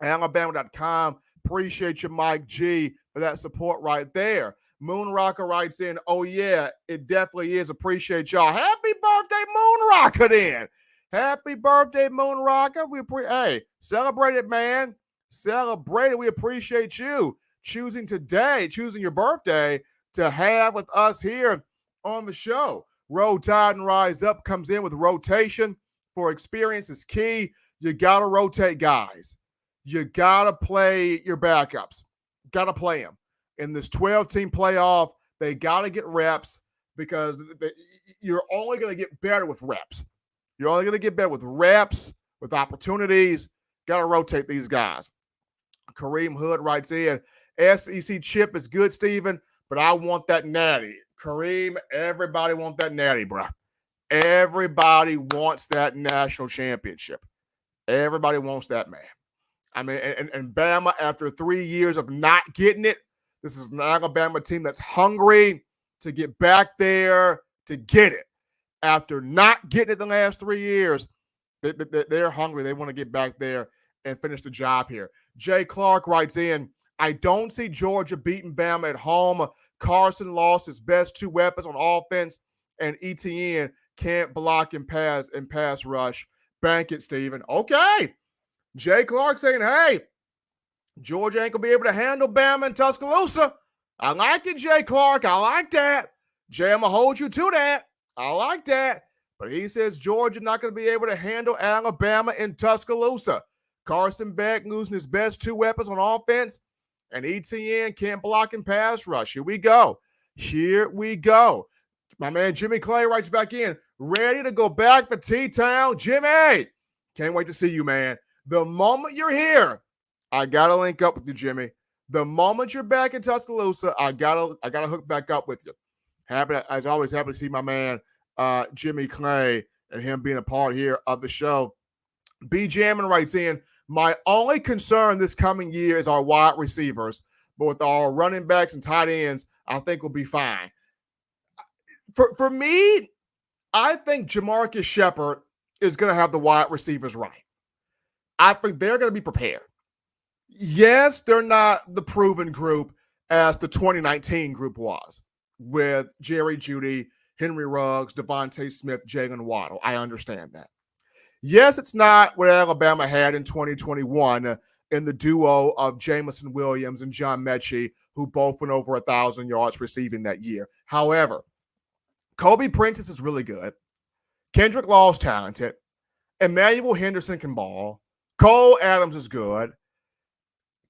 TouchdownAlabama.com. Appreciate you, Mike G, for that support right there. Moonrocker writes in, oh, yeah, it definitely is. Appreciate y'all. Happy birthday, Moonrocker, then. Happy birthday, Moonrocker. Hey, celebrate it, man. Celebrate it. We appreciate you choosing your birthday to have with us here on the show. Roll Tide and Rise Up comes in with rotation for experience is key. You got to rotate guys. You got to play your backups. Got to play them. In this 12-team playoff, they got to get reps because you're only going to get better with reps. You're only going to get better with reps, with opportunities. Got to rotate these guys. Kareem Hood writes in, SEC chip is good, Steven, but I want that natty. Kareem, everybody wants that natty, bro. Everybody wants that national championship. Everybody wants that, man. I mean, and Bama, after 3 years of not getting it, this is an Alabama team that's hungry to get back there to get it. After not getting it the last 3 years, they're hungry. They want to get back there and finish the job here. Jay Clark writes in, I don't see Georgia beating Bama at home. Carson lost his best 2 weapons on offense, and ETN can't block and pass rush. Bank it, Steven. Okay. Jay Clark saying, hey, Georgia ain't going to be able to handle Bama and Tuscaloosa. I like it, Jay Clark. I like that. Jay, I'm going to hold you to that. I like that. But he says Georgia not going to be able to handle Alabama and Tuscaloosa. Carson Beck losing his best 2 weapons on offense, and ETN can't block and pass rush. Here we go. Here we go. My man Jimmy Clay writes back in, ready to go back for T-Town. Jimmy, can't wait to see you, man. The moment you're here, I got to link up with you, Jimmy. The moment you're back in Tuscaloosa, I gotta hook back up with you. As always, happy to see my man Jimmy Clay and him being a part here of the show. B. Jammin writes in, my only concern this coming year is our wide receivers, but with our running backs and tight ends, I think we'll be fine. For me, I think Jamarcus Shepard is going to have the wide receivers right. I think they're going to be prepared. Yes, they're not the proven group as the 2019 group was with Jerry Jeudy, Henry Ruggs, Devontae Smith, Jalen Waddle. I understand that. Yes, it's not what Alabama had in 2021 in the duo of Jamison Williams and John Mechie, who both went over 1,000 yards receiving that year. However, Kobe Prentice is really good. Kendrick Law is talented. Emmanuel Henderson can ball. Cole Adams is good.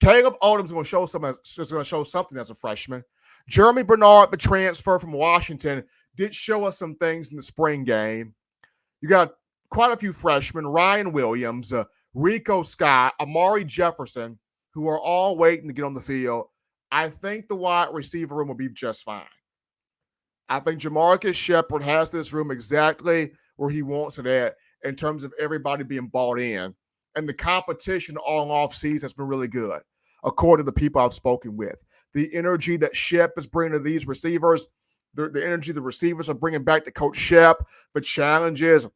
Caleb Odom's going to show something as a freshman. Jeremy Bernard, the transfer from Washington, did show us some things in the spring game. You got quite a few freshmen, Ryan Williams, Rico Scott, Amari Jefferson, who are all waiting to get on the field. I think the wide receiver room will be just fine. I think Jamarcus Shepard has this room exactly where he wants it at in terms of everybody being bought in. And the competition all offseason has been really good, according to the people I've spoken with. The energy that Shep is bringing to these receivers, the energy the receivers are bringing back to Coach Shep, the challenges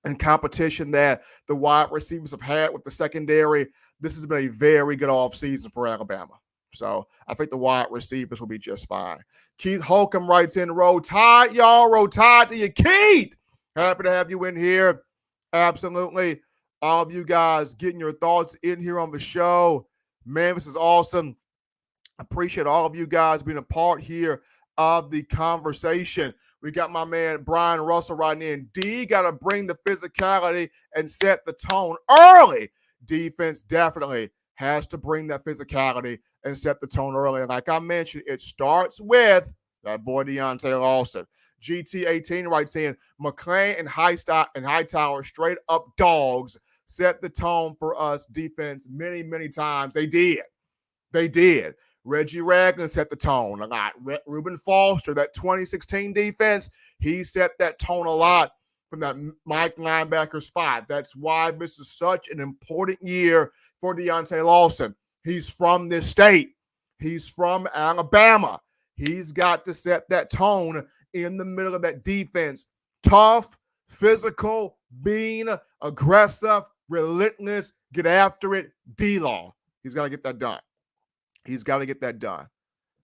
and competition that the wide receivers have had with the secondary. This has been a very good offseason for Alabama. So I think the wide receivers will be just fine. Keith Holcomb writes in, roll tide, y'all. Roll tide to you, Keith. Happy to have you in here. Absolutely. All of you guys getting your thoughts in here on the show. Man, this is awesome. Appreciate all of you guys being a part here of the conversation. We got my man Brian Russell writing in. D got to bring the physicality and set the tone early. Defense definitely has to bring that physicality and set the tone early. And like I mentioned, it starts with that boy Deontay Lawson. GT18 writes in, McClain and Hightower straight up dogs set the tone for us defense many, many times. They did. Reggie Ragland set the tone a lot. Reuben Foster, that 2016 defense, he set that tone a lot from that Mike linebacker spot. That's why this is such an important year for Deontay Lawson. He's from this state. He's from Alabama. He's got to set that tone in the middle of that defense. Tough, physical, mean, aggressive, relentless, get after it, D-Law. He's got to get that done. He's got to get that done.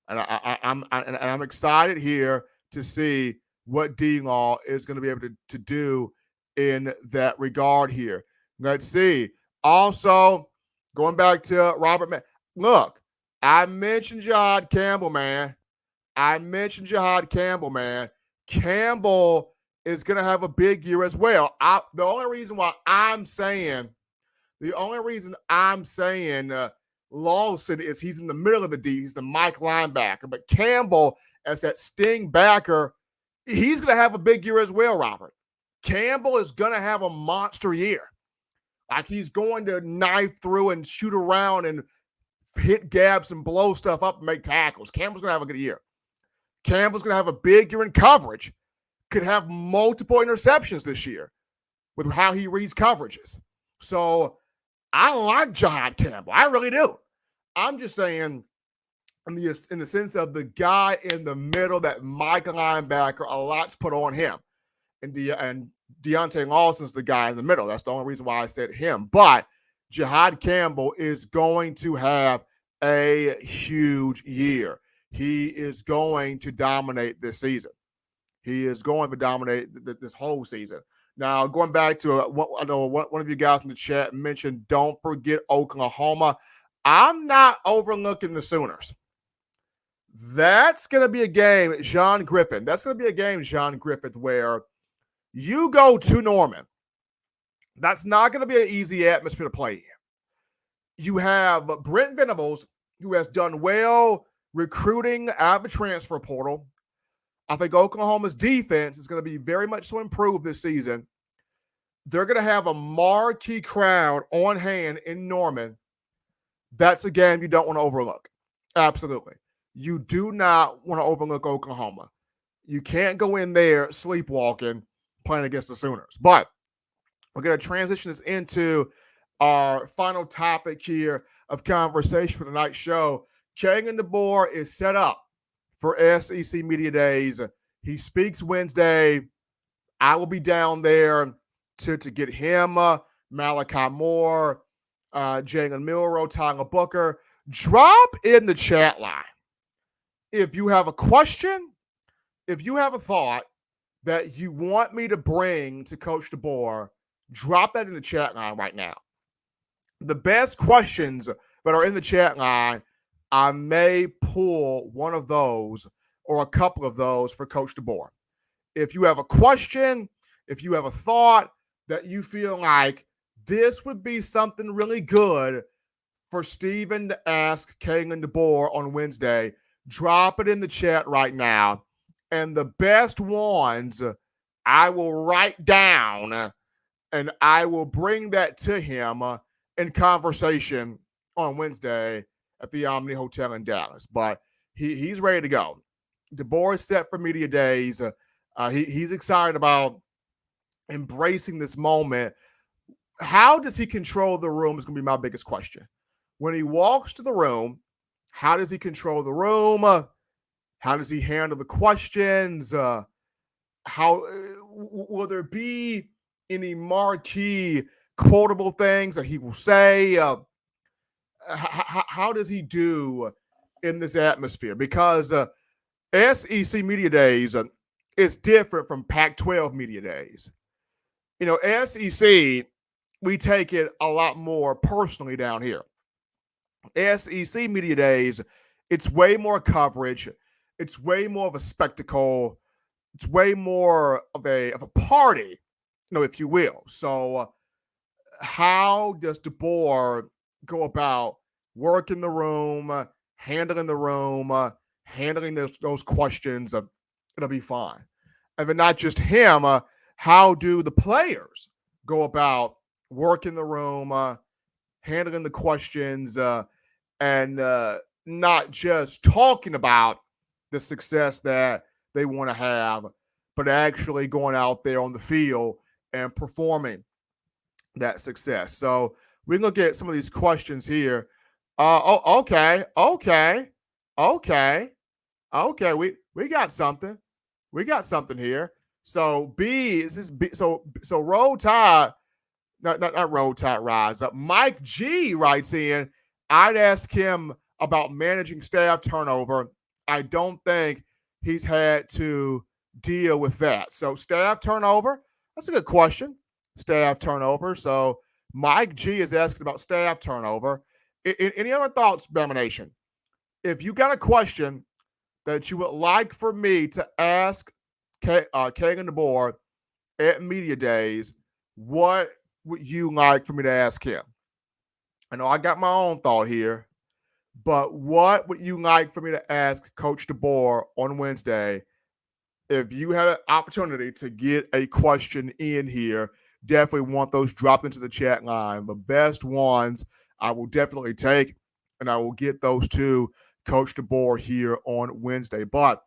And I'm excited here to see what D-Law is going to be able to do in that regard here. Let's see. Also, going back to Robert, look, I mentioned Jihad Campbell, man. Campbell is going to have a big year as well. The only reason I'm saying Lawson is he's in the middle of the D. He's the Mike linebacker. But Campbell, as that sting backer, he's going to have a big year as well, Robert. Campbell is going to have a monster year. Like he's going to knife through and shoot around and hit gaps and blow stuff up and make tackles. Campbell's going to have a good year. Campbell's going to have a big year in coverage. Could have multiple interceptions this year with how he reads coverages. So I like Jihad Campbell. I really do. I'm just saying in the sense of the guy in the middle, that Mike linebacker, a lot's put on him. And Deontay Lawson's the guy in the middle. That's the only reason why I said him. But Jihad Campbell is going to have a huge year. He is going to dominate this season. He is going to dominate this whole season. Now, going back to what I know one of you guys in the chat mentioned, don't forget Oklahoma. I'm not overlooking the Sooners. That's going to be a game, John Griffin. That's going to be a game, John Griffith, where you go to Norman. That's not going to be an easy atmosphere to play in. You have Brent Venables, who has done well recruiting out of the transfer portal. I think Oklahoma's defense is going to be very much so improved this season. They're going to have a marquee crowd on hand in Norman. That's a game you don't want to overlook. Absolutely. You do not want to overlook Oklahoma. You can't go in there sleepwalking playing against the Sooners. But we're going to transition this into our final topic here of conversation for tonight's show. Kalen DeBoer is set up for SEC Media Days. He speaks Wednesday. I will be down there to get him, Malachi Moore, Jalen Milroe, Tyler Booker. Drop in the chat line if you have a question, if you have a thought that you want me to bring to Coach DeBoer, drop that in the chat line right now. The best questions that are in the chat line, I may pull one of those or a couple of those for Coach DeBoer. If you have a question, if you have a thought that you feel like this would be something really good for Steven to ask Kalen DeBoer on Wednesday, drop it in the chat right now. And the best ones I will write down and I will bring that to him in conversation on Wednesday at the Omni Hotel in Dallas. But he's ready to go. DeBoer is set for Media Days. He's excited about embracing this moment. How does he control the room is going to be my biggest question. When he walks to the room, how does he control the room? How does he handle the questions? How will there be any marquee quotable things that he will say? How does he do in this atmosphere? Because SEC Media Days is different from Pac-12 Media Days. You know, SEC, we take it a lot more personally down here. SEC Media Days, it's way more coverage. It's way more of a spectacle. It's way more of a party, you know, if you will. So how does DeBoer go about working the room, handling the room, handling those questions? It'll be fine. And then not just him, how do the players go about working the room, handling the questions, and not just talking about the success that they want to have, but actually going out there on the field and performing that success. So we can look at some of these questions here. Okay. We got something. We got something here. So B is this B. So Roll Tide, not Roll Tide Rise up. Mike G writes in, I'd ask him about managing staff turnover. I don't think he's had to deal with that. So staff turnover, that's a good question. Staff turnover. So Mike G is asking about staff turnover. Any other thoughts, Bama Nation? If you got a question that you would like for me to ask Kalen DeBoer at Media Days, what would you like for me to ask him? I know I got my own thought here, but what would you like for me to ask Coach DeBoer on Wednesday? If you had an opportunity to get a question in here, definitely want those dropped into the chat line. The best ones I will definitely take, and I will get those to Coach DeBoer here on Wednesday. But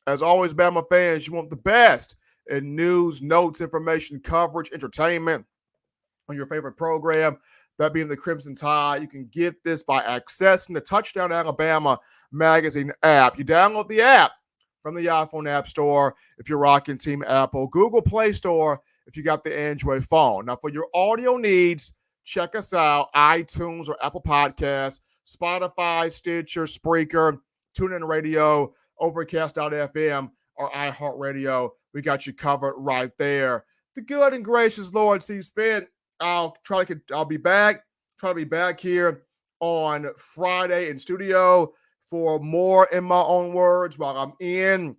as always, Bama fans, you want the best in news, notes, information, coverage, entertainment on your favorite program, that being the Crimson Tide. You can get this by accessing the Touchdown Alabama magazine app. You download the app from the iPhone App Store if you're rocking Team Apple, Google Play Store if you got the Android phone. Now, for your audio needs, check us out, iTunes or Apple Podcasts, Spotify, Stitcher, Spreaker, TuneIn Radio, Overcast.fm, or iHeartRadio. We got you covered right there. The good and gracious Lord sees fit. I'll be back here on Friday in studio for more In My Own Words while I'm in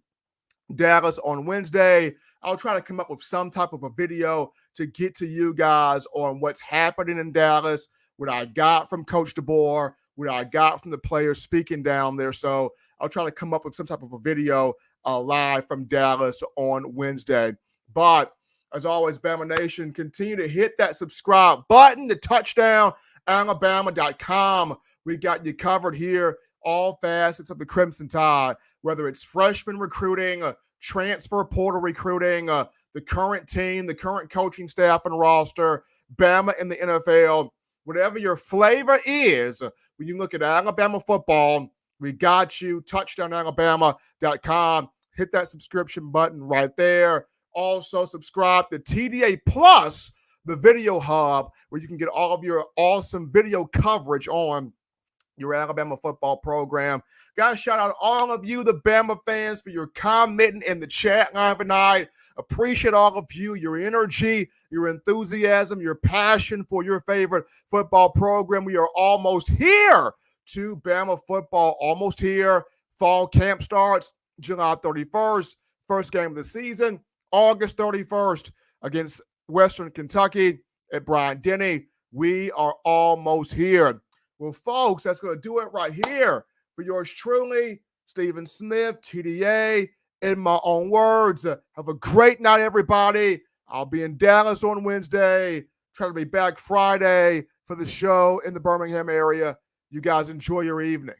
Dallas on Wednesday. I'll try to come up with some type of a video to get to you guys on what's happening in Dallas, what I got from Coach DeBoer, what I got from the players speaking down there. So I'll try to come up with some type of a video live from Dallas on Wednesday. But as always, Bama Nation, continue to hit that subscribe button to touchdownalabama.com. We got you covered here, all facets of the Crimson Tide, whether it's freshman recruiting, transfer portal recruiting, the current team, the current coaching staff and roster, Bama in the NFL, whatever your flavor is, when you look at Alabama football, we got you, touchdownalabama.com. Hit that subscription button right there. Also, subscribe to TDA Plus, the video hub, where you can get all of your awesome video coverage on your Alabama football program. Guys, shout out all of you, the Bama fans, for your commenting in the chat line tonight. Appreciate all of you, your energy, your enthusiasm, your passion for your favorite football program. We are almost here to Bama football, almost here. Fall camp starts July 31st, first game of the season. August 31st against Western Kentucky at Bryant-Denny. We are almost here. Well, folks, that's going to do it right here for yours truly, Stephen Smith, TDA, In My Own Words. Have a great night, everybody. I'll be in Dallas on Wednesday. Try to be back Friday for the show in the Birmingham area. You guys enjoy your evening.